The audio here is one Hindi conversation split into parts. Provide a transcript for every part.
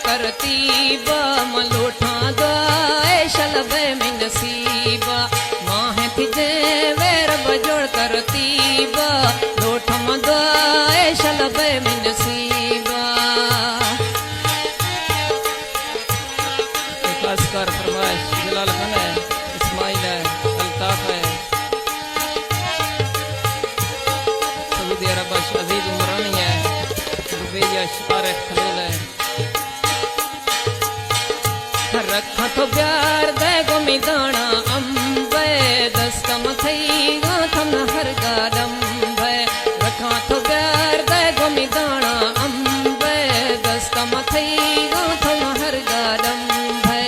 तरतीब मलोठा गाए शलबे में नसीबा माहे तिजे वेर बजोड़ तरतीब लोठम गाए शलबे में नसीबा। असगर फरमाइश जलाल खान है, इस्माइल है, अल्ताफ है, सऊदी अरब अजीज उमरानी है, दुबई आरिफ खलील है। रखा तो प्यार दे गोमी दाना अम्बे दस्तम थई गाथम हर गादम भे रखा तो प्यार दे गोमी दाना अम्बे दस्तम थई गाथम हर गादम भे।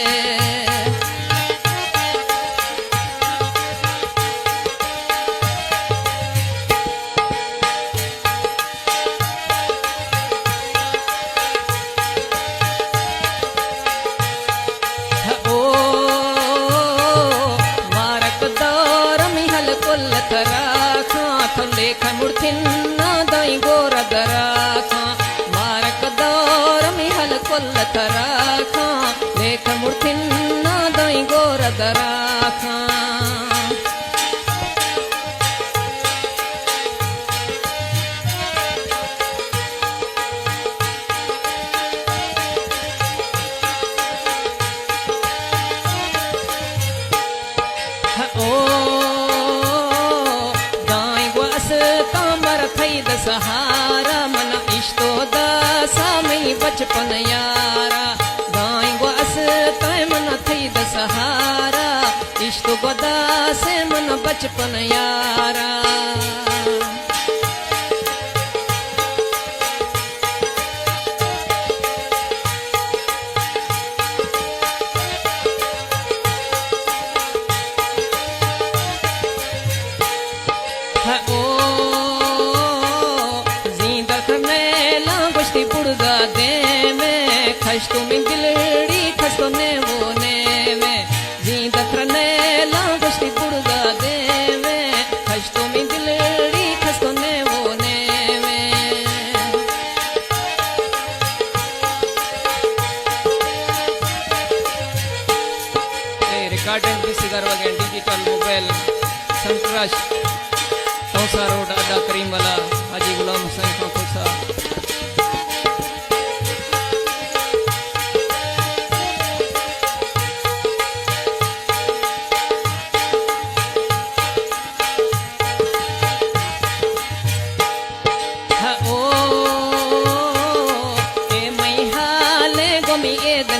लेख मुर्थिन दाई गोर दराखा मारक दौर मिहल कुल तराखा लेख मुर्थिन दाई गोर दराखा। सहारा मन इश्तो दासा में बचपन यारा गाय ग्वास तय मन थई द सहारा इश्तो गोदा से मन बचपन यारा। बुड़गा दे में खश तुम दिलड़ी खस तो ने वो ने में जी दखरने लांगुश्ती बुड़गा दे में खश तुम दिलड़ी खस तो ने वो ने में। रिकॉर्डिंग भी सिगर वगैरह डिजिटल मोबाइल संतराश तौसा रोड अड्डा करीम वाला हाजी गुलाम हुसैन का खुसा।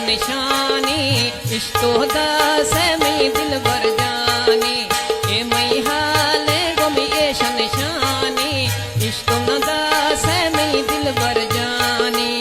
निशानी इश्तो दास में दिल भर जानी ए मई हाले गोमी एश निशानी इश्तो न दास में दिल भर जानी।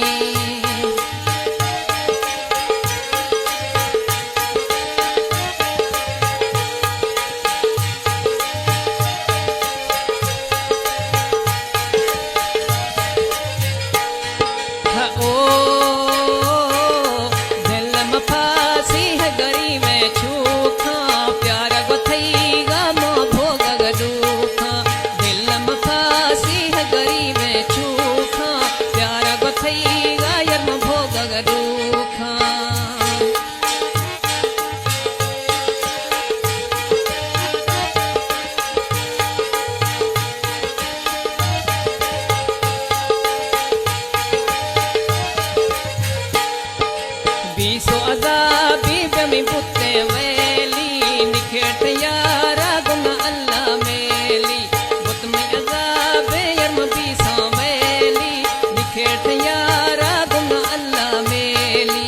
बीसो अज़ाबी बमी पुत्ते वेली निखेट यारा गुना अल्लाह मेली बुत में अज़ाबे यर्म बीसा वेली निखेट यारा गुना अल्लाह मेली।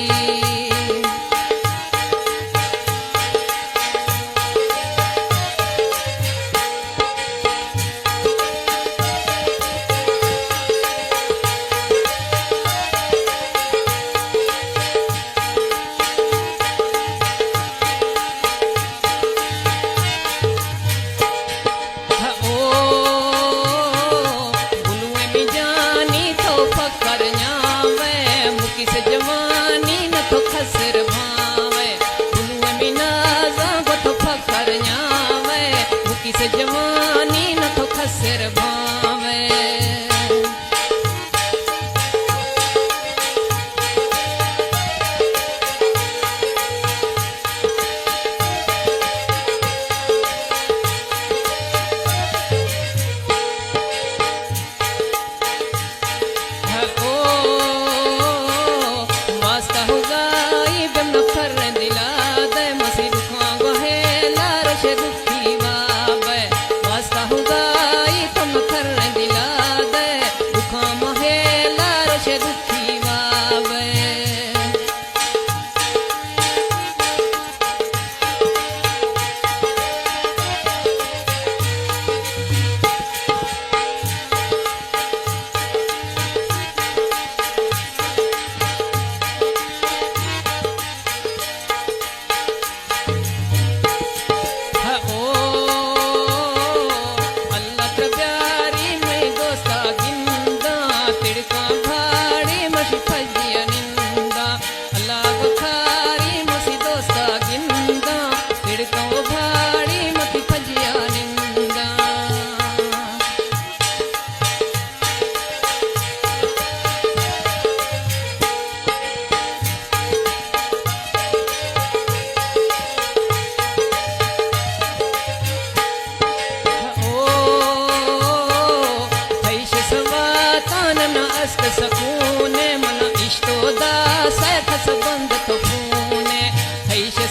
जवानी न तो खसर भावे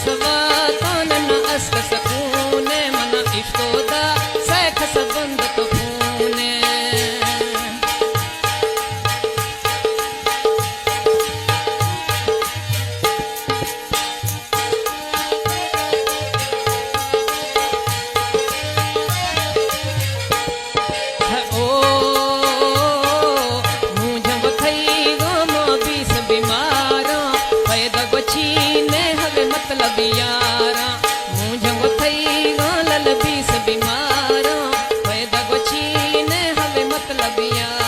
सवा तानन अस्त सकूने मन इष्टोदा सैख सबंध तो खूने मतलब यारा मुझे थई गाल बीस बीमारा पैदा गोची ने हवे मतलब यारा